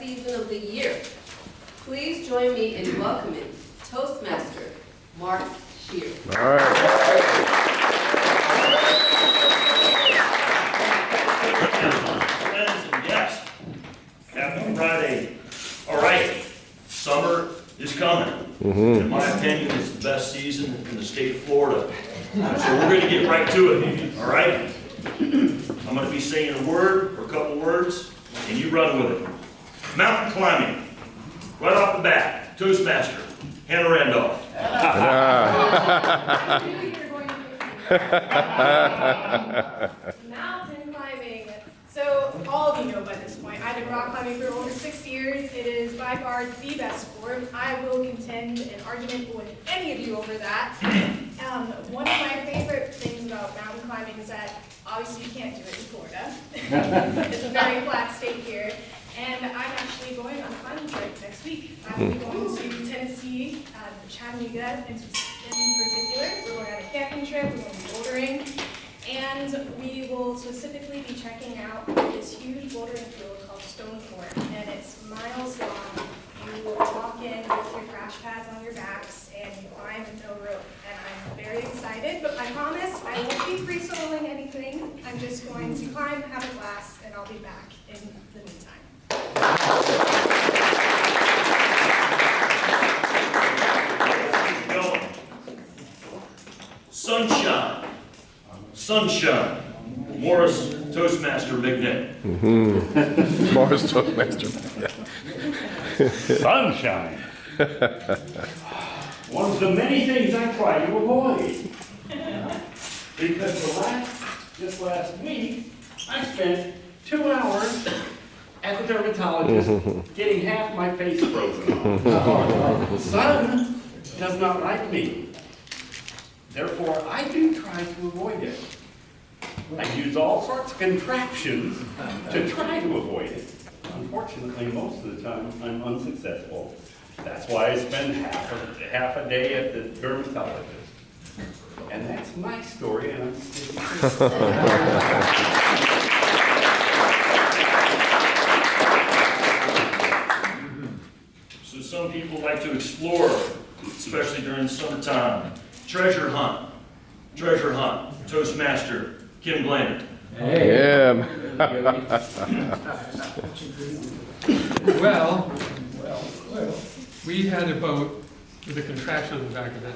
season of the year. Please join me in welcoming Toastmaster Mark Shear. All right. Friends and guests, happy Friday. All right, summer is coming. In my opinion, it's the best season in the state of Florida. So we're going to get right to it, all right? I'm going to be saying a word or a couple words, and you run with it. Mountain climbing. Right off the bat, Toastmaster, Hannah Randolph. Mountain climbing. So all of you know by this point, I've been rock climbing for over 6 years. It is by far the best sport. I will contend an argument with any of you over that. One of my favorite things about mountain climbing is that obviously you can't do it in Florida. It's a very flat state here. And I'm actually going on a climbing trip next week. I'm going to Tennessee, Chattanooga in particular. We're going on a camping trip, we're going to be bouldering, and we will specifically be checking out this huge bouldering field called Stone Fort, and it's miles long. You walk in with your crash pads on your backs, and you climb with no rope. And I'm very excited, but I promise I won't be free soloing anything. I'm just going to climb, have a blast, and I'll be back in the meantime. Sunshine. Sunshine. Morris Toastmaster McNick. Morris Toastmaster. Sunshine. One of the many things I try to avoid. Because just last week, I spent 2 hours at the dermatologist getting half my face frozen off. The sun does not like me. Therefore, I do try to avoid it. I use all sorts of contraptions to try to avoid it. Unfortunately, most of the time, I'm unsuccessful. That's why I spend half a day at the dermatologist. And that's my story, and I'm sticking to it. So some people like to explore, especially during the summertime. Treasure hunt. Treasure hunt. Toastmaster Kim Blaney. Yeah. Well, we had a boat with a contraption on the back of it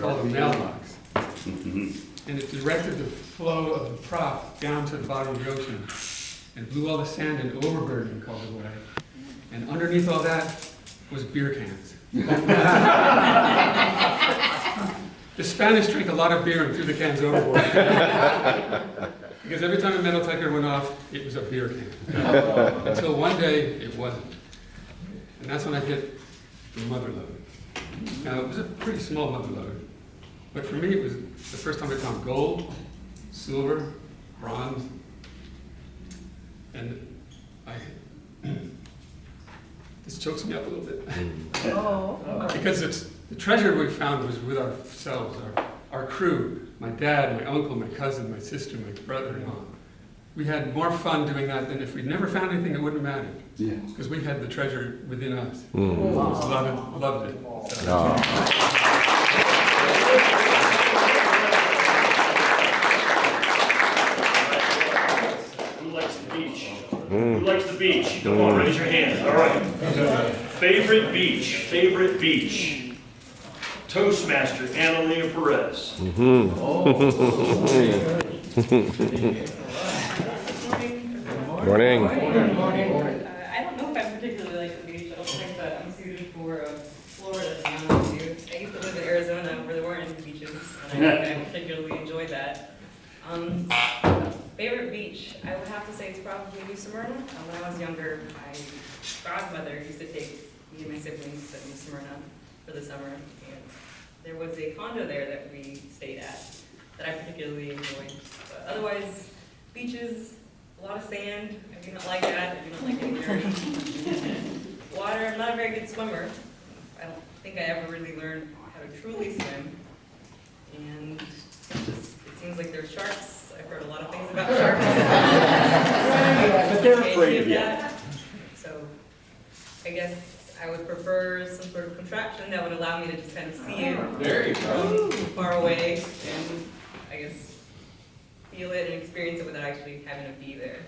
called a mailbox. And it directed the flow of the prop down to the bottom of the ocean and blew all the sand and overburden called it away. And underneath all that was beer cans. The Spanish drank a lot of beer and threw the cans overboard. Because every time a metal detector went off, it was a beer can. Until one day, it wasn't. And that's when I hit the mother lode. Now, it was a pretty small mother lode. But for me, it was the first time I found gold, silver, bronze. And this chokes me up a little bit. Because the treasure we found was with ourselves, our crew, my dad, my uncle, my cousin, my sister, my brother-in-law. We had more fun doing that than if we'd never found anything, it wouldn't have mattered. Because we had the treasure within us. Loved it. So. Who likes the beach? Who likes the beach? Come on, raise your hand. All right. Favorite beach. Favorite beach. Toastmaster Analia Perez. Morning. I don't know if I particularly like the beach. I don't think that I'm suited for Florida, to be honest with you. I used to live in Arizona where there weren't any beaches, and I particularly enjoyed that. Favorite beach, I would have to say it's probably New Smyrna. When I was younger, my godmother used to take me and my siblings to New Smyrna for the summer, and there was a condo there that we stayed at that I particularly enjoyed. But otherwise, beaches, a lot of sand. I do not like that. I do not like getting dirty. Water, I'm not a very good swimmer. I don't think I ever really learned how to truly swim. And it seems like there's sharks. I've heard a lot of things about sharks. But they're afraid of you. So I guess I would prefer some sort of contraption that would allow me to just kind of see it There you go. from far away and I guess feel it and experience it without actually having to be there.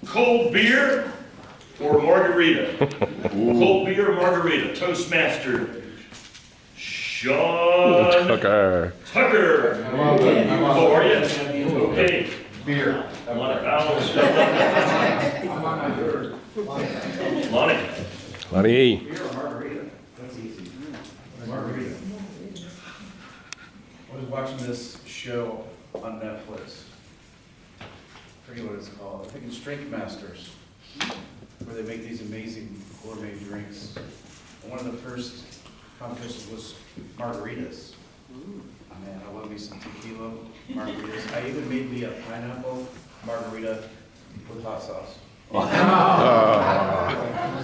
Cold beer or margarita? Cold beer or margarita? Toastmaster Sean Tucker. Tucker. How are you? Okay. Beer. Lonnie. Lonnie. Beer or margarita? That's easy. Margarita. I was watching this show on Netflix. I forget what it's called. I think it's Toastmasters, where they make these amazing gourmet drinks. And one of the first competitions was margaritas. Man, I love me some tequila margaritas. I even made me a pineapple margarita with hot sauce.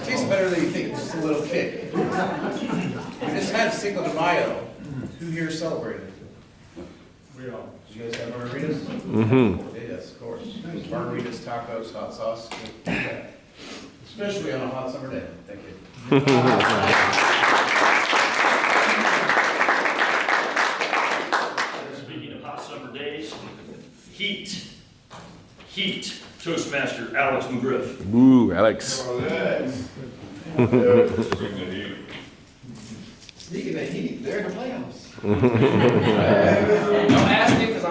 It tastes better than you think. It's just a little kick. We just had Cinco de Mayo. Who here celebrated? We all. Did you guys have margaritas? Mm-hmm. Yes, of course. Margaritas, tacos, hot sauce. Especially on a hot summer day. Thank you. Speaking of hot summer days, heat. Toastmaster Alex McGriff. Ooh, Alex. Speaking of heat, they're in the playoffs. Don't ask me because I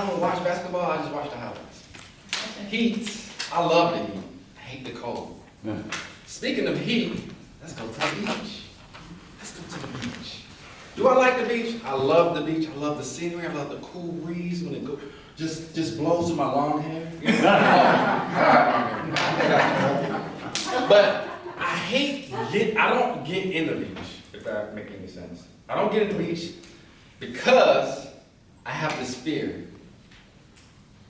don't watch basketball, I just watch the highlights. Heat, I love the heat. I hate the cold. Speaking of heat, let's go to the beach. Let's go to the beach. Do I like the beach? I love the beach. I love the scenery. I love the cool breeze when it just blows through my long hair. But I don't get in the beach, if that makes any sense. I don't get in the beach because I have this fear.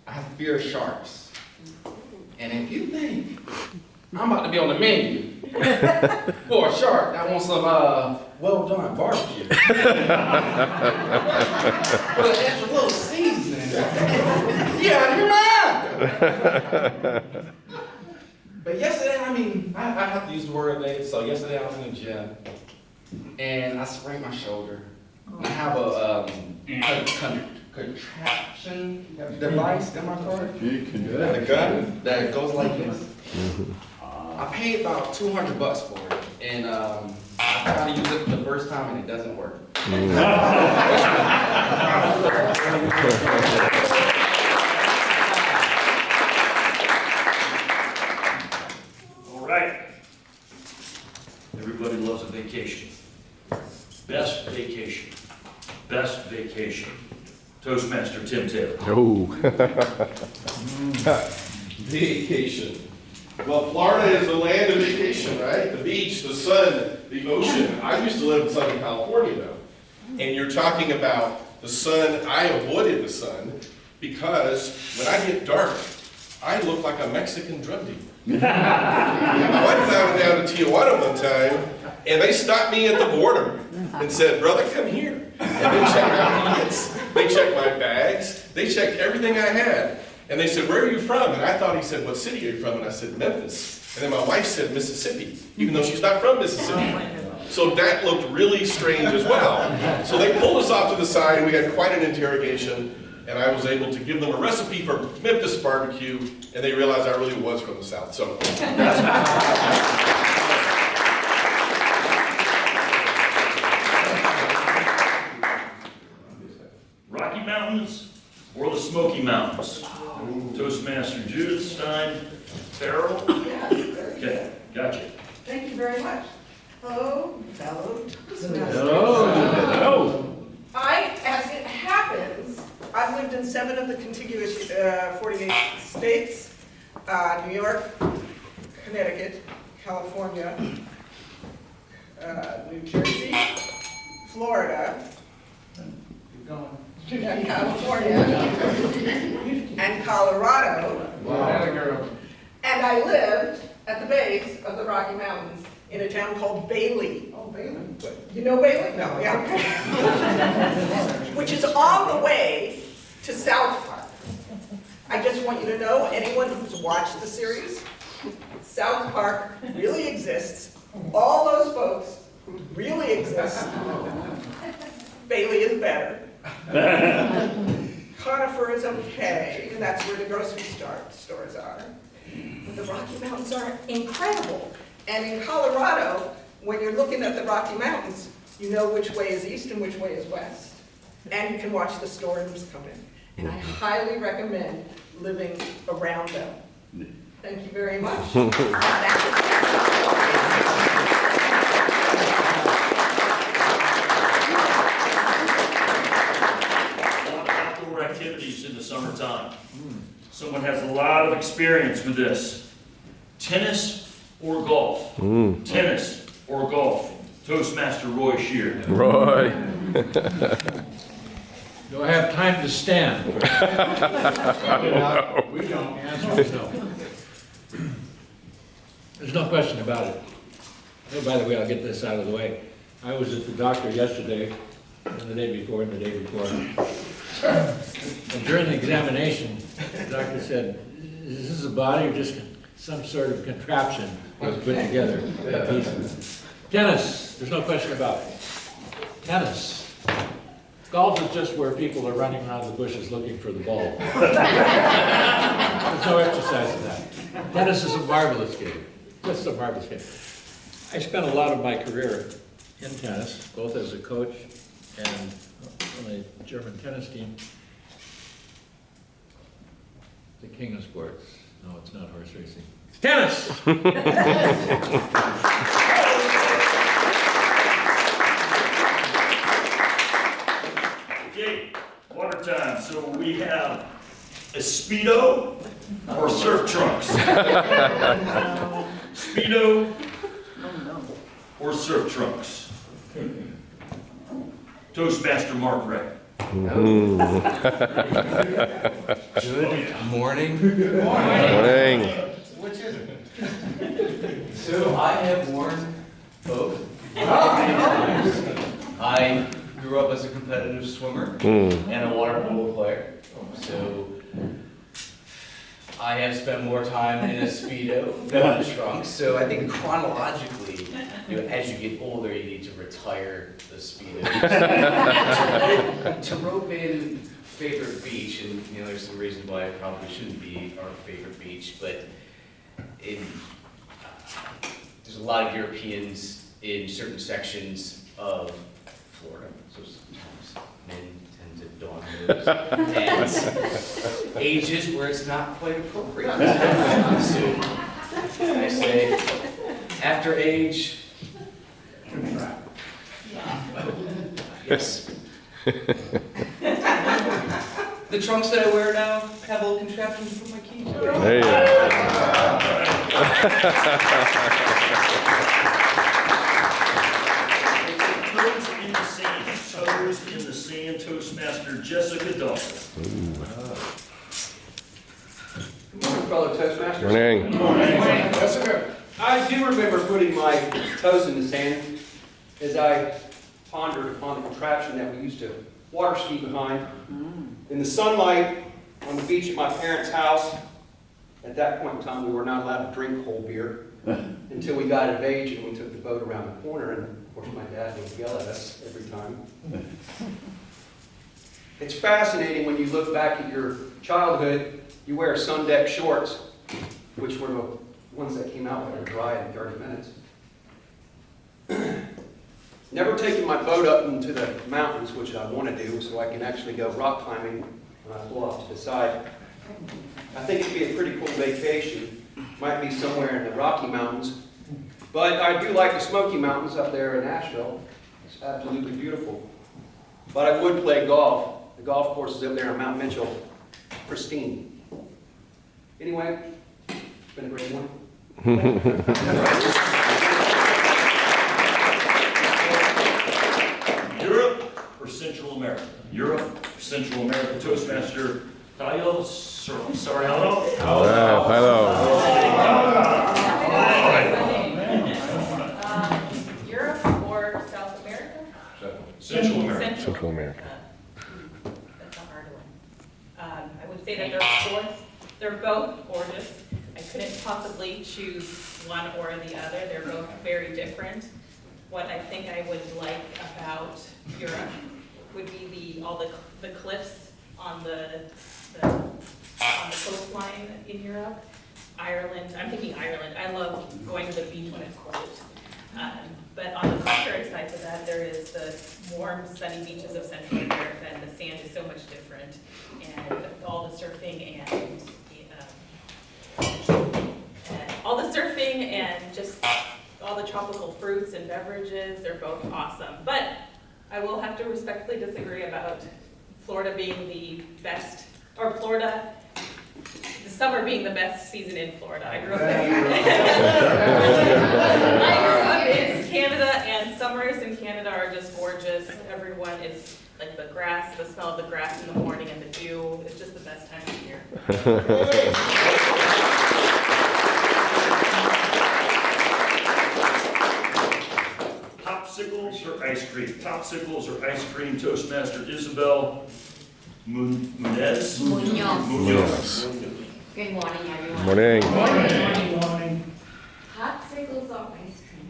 I have fear of sharks. And if you think I'm about to be on the menu for a shark that wants some well done barbecue with an extra little seasoning, yeah, you're mine. But yesterday, I have to use the word today. So yesterday I was in the gym and I sprained my shoulder. I have a contraption device in my car. The gun that goes like this. I paid about $200 for it, and I tried to use it the first time and it doesn't work. All right. Everybody loves a vacation. Best vacation. Best vacation. Toastmaster Tim Taylor. Oh. Vacation. Well, Florida is the land of vacation, right? The beach, the sun, the ocean. I used to live in Southern California, though. And you're talking about the sun. I avoided the sun because when I get dark, I look like a Mexican drug dealer. My wife and I went down to Tijuana one time, and they stopped me at the border and said, "Brother, come here." And they checked my pockets, they checked my bags, they checked everything I had. And they said, "Where are you from?" And I thought he said, "What city are you from?" And I said, "Memphis." And then my wife said, "Mississippi," even though she's not from Mississippi. So that looked really strange as well. So they pulled us off to the side, and we had quite an interrogation. And I was able to give them a recipe for Memphis barbecue, and they realized I really was from the South. So Rocky Mountains or the Smoky Mountains? Toastmaster Judith Stein Farrell? Okay, gotcha. Thank you very much. Hello, fellow Toastmasters. Hello. As it happens, I've lived in 7 of the contiguous 48 states, New York, Connecticut, California, New Jersey, Florida, California, and Colorado. Wow. And I lived at the base of the Rocky Mountains in a town called Bailey. Oh, Bailey. You know Bailey? No, yeah, okay. Which is on the way to South Park. I just want you to know, anyone who's watched the series, South Park really exists. All those folks really exist. Bailey is better. Conifer is okay, and that's where the grocery stores are. But the Rocky Mountains are incredible. And in Colorado, when you're looking at the Rocky Mountains, you know which way is east and which way is west. And you can watch the storms come in. And I highly recommend living around them. Thank you very much. Outdoor activities in the summertime. Someone has a lot of experience with this. Tennis or golf? Tennis or golf? Toastmaster Roy Shear. Roy. Do I have time to stand? We don't, answer no. There's no question about it. Oh, by the way, I'll get this out of the way. I was at the doctor yesterday, and the day before, and the day before. And during the examination, the doctor said, is this a body or just some sort of contraption that was put together? Tennis, there's no question about it. Tennis. Golf is just where people are running around the bushes looking for the ball. There's no exercise in that. Tennis is a marvelous game. Just a marvelous game. I spent a lot of my career in tennis, both as a coach and on the German tennis team. The king of sports. No, it's not horse racing. It's tennis! Okay, water time. So we have a Speedo or surf trunks? Speedo or surf trunks? Toastmaster Mark Ray. Good morning. Morning. Which is it? So I have worn both. I grew up as a competitive swimmer and a water polo player. So I have spent more time in a Speedo than a trunk. So I think chronologically, as you get older, you need to retire the Speedo. To rope in favorite beach, and there's some reasons why it probably shouldn't be our favorite beach, but there's a lot of Europeans in certain sections of Florida, so sometimes men tend to don those, and ages where it's not quite appropriate. So I say, after age, yes. The trunks that I wear now have little contraptions to put my keys in. There you go. Toes in the sand. Toes in the sand. Toastmaster Jessica Dawson. Good morning, fellow Toastmasters. Morning. I do remember putting my toes in the sand as I pondered upon the contraption that we used to water ski behind. In the sunlight on the beach at my parents' house, at that point in time we were not allowed to drink cold beer until we got of age and we took the boat around the corner, and of course my dad would yell at us every time. It's fascinating when you look back at your childhood, you wear sun deck shorts, which were the ones that came out that are dry in 30 minutes. Never taken my boat up into the mountains, which I want to do, so I can actually go rock climbing when I pull off to the side. I think it'd be a pretty cool vacation. Might be somewhere in the Rocky Mountains. But I do like the Smoky Mountains up there in Asheville. It's absolutely beautiful. But I would play golf. The golf course is up there on Mount Mitchell. Pristine. Anyway, it's been a great one. Europe or Central America? Europe or Central America? Toastmaster Tayo Soriano. Hello. Central America. Central America. That's a hard one. I would say that they're both gorgeous. I couldn't possibly choose one or the other. They're both very different. What I think I would like about Europe would be all the cliffs on the coastline in Europe. Ireland, I'm thinking Ireland. I love going to the beach when it's cold. But on the contrary side to that, there is the warm, sunny beaches of Central America, and the sand is so much different, and all the surfing and just all the tropical fruits and beverages. They're both awesome. But I will have to respectfully disagree about Florida being the best, or Florida. The summer being the best season in Florida. I grew up in Canada, and summers in Canada are just gorgeous. Everyone is like the grass, the smell of the grass in the morning and the dew. It's just the best time of year. Popsicles or ice cream? Popsicles or ice cream? Toastmaster Isabel Munoz. Munoz. Good morning, everyone. Morning. Popsicles or ice cream?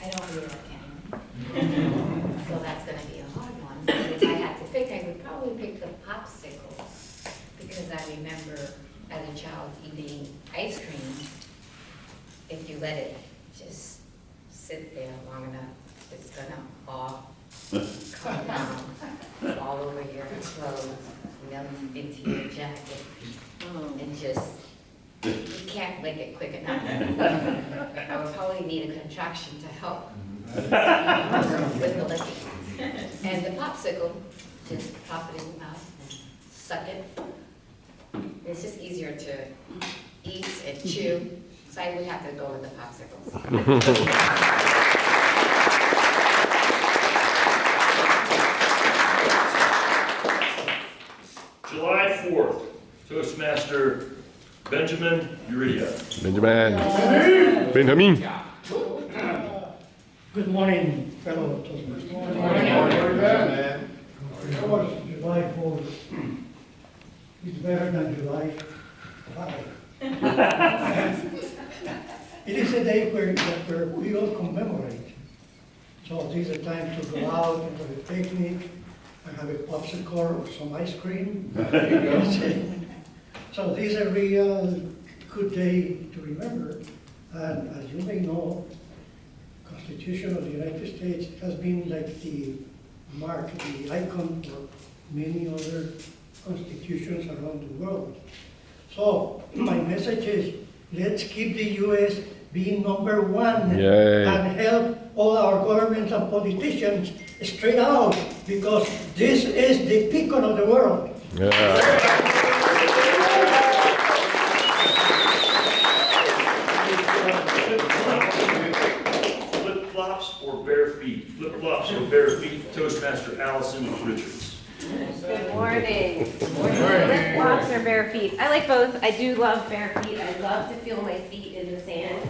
I don't really like any. So that's gonna be a hard one. But if I had to pick, I would probably pick the popsicles, because I remember as a child eating ice cream. If you let it just sit there long enough, it's gonna all come down all over your clothes, melt into your jacket, and just, you can't lick it quick enough. I would probably need a contraction to help with the licking. And the popsicle, just pop it in your mouth and suck it. It's just easier to eat and chew, so I would have to go with the popsicles. July 4th, Toastmaster Benjamin Uridia. Benjamin. Good morning, fellow Toastmasters. Good morning. Of course, July 4th is better than July 5. It is a day where we all commemorate. So this is a time to go out and have a picnic and have a popsicle or some ice cream. So this is a real good day to remember. And as you may know, Constitution of the United States has been like the mark, the icon for many other constitutions around the world. So my message is, let's keep the U.S. being number one. Yay. And help all our governments and politicians straight out, because this is the beacon of the world. Yeah. Flip-flops or bare feet? Flip-flops or bare feet? Toastmaster Allison Richards. Good morning. Flip-flops or bare feet? I like both. I do love bare feet. I love to feel my feet in the sand.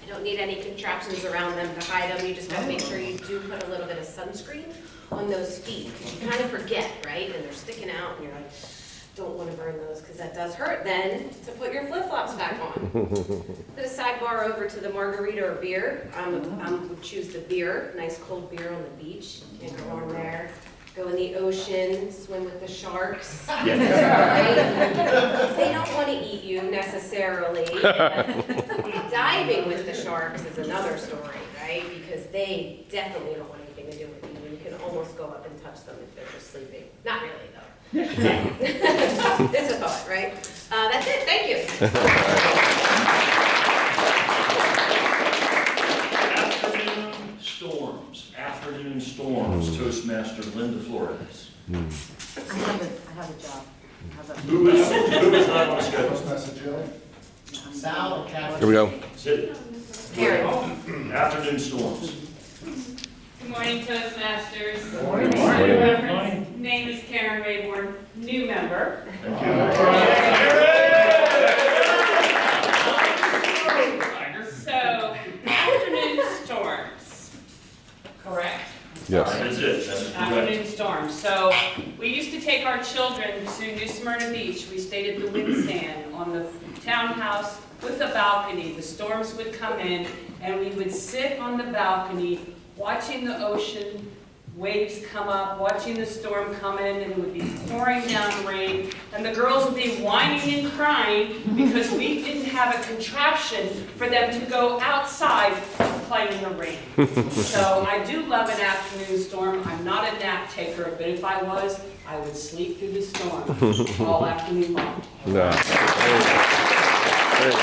I don't need any contraptions around them to hide them. You just gotta make sure you do put a little bit of sunscreen on those feet, because you kind of forget, right? And they're sticking out and you're like, don't want to burn those, because that does hurt then to put your flip-flops back on. Put a sidebar over to the margarita or beer. I would choose the beer, nice cold beer on the beach. Can't go wrong there. Go in the ocean, swim with the sharks. Right? They don't want to eat you necessarily. Diving with the sharks is another story, right? Because they definitely don't want anything to do with you. You can almost go up and touch them if they're just sleeping. Not really, though. It's a thought, right? That's it. Thank you. Afternoon storms. Toastmaster Linda Flores. I have a job. Who is not on schedule? Toastmaster Joe? Sal or Catherine? Here we go. Sit. Karen. Afternoon storms. Good morning, Toastmasters. Good morning. Reference name is Karen Rayborn, new member. Thank you. So, afternoon storms. correct? Yes. That is it, that is correct. Afternoon storm. So we used to take our children to New Smyrna Beach. We stayed at the Wind Stand on the townhouse with a balcony. The storms would come in and we would sit on the balcony watching the ocean waves come up, watching the storm come in, and it would be pouring down rain. And the girls would be whining and crying because we didn't have a contraption for them to go outside and play in the rain. So I do love an afternoon storm. I'm not a nap taker, but if I was, I would sleep through the storm all afternoon long. No. There you go.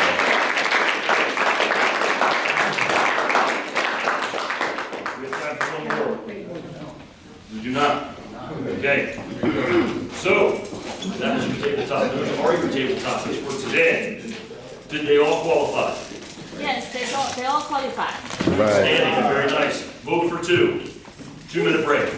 We have time for one more. We do not. Okay. So, that was your tabletop. Those are your tabletop topics for today. Did they all qualify? Yes, they all qualify. Right. Standing, very nice. Vote for two.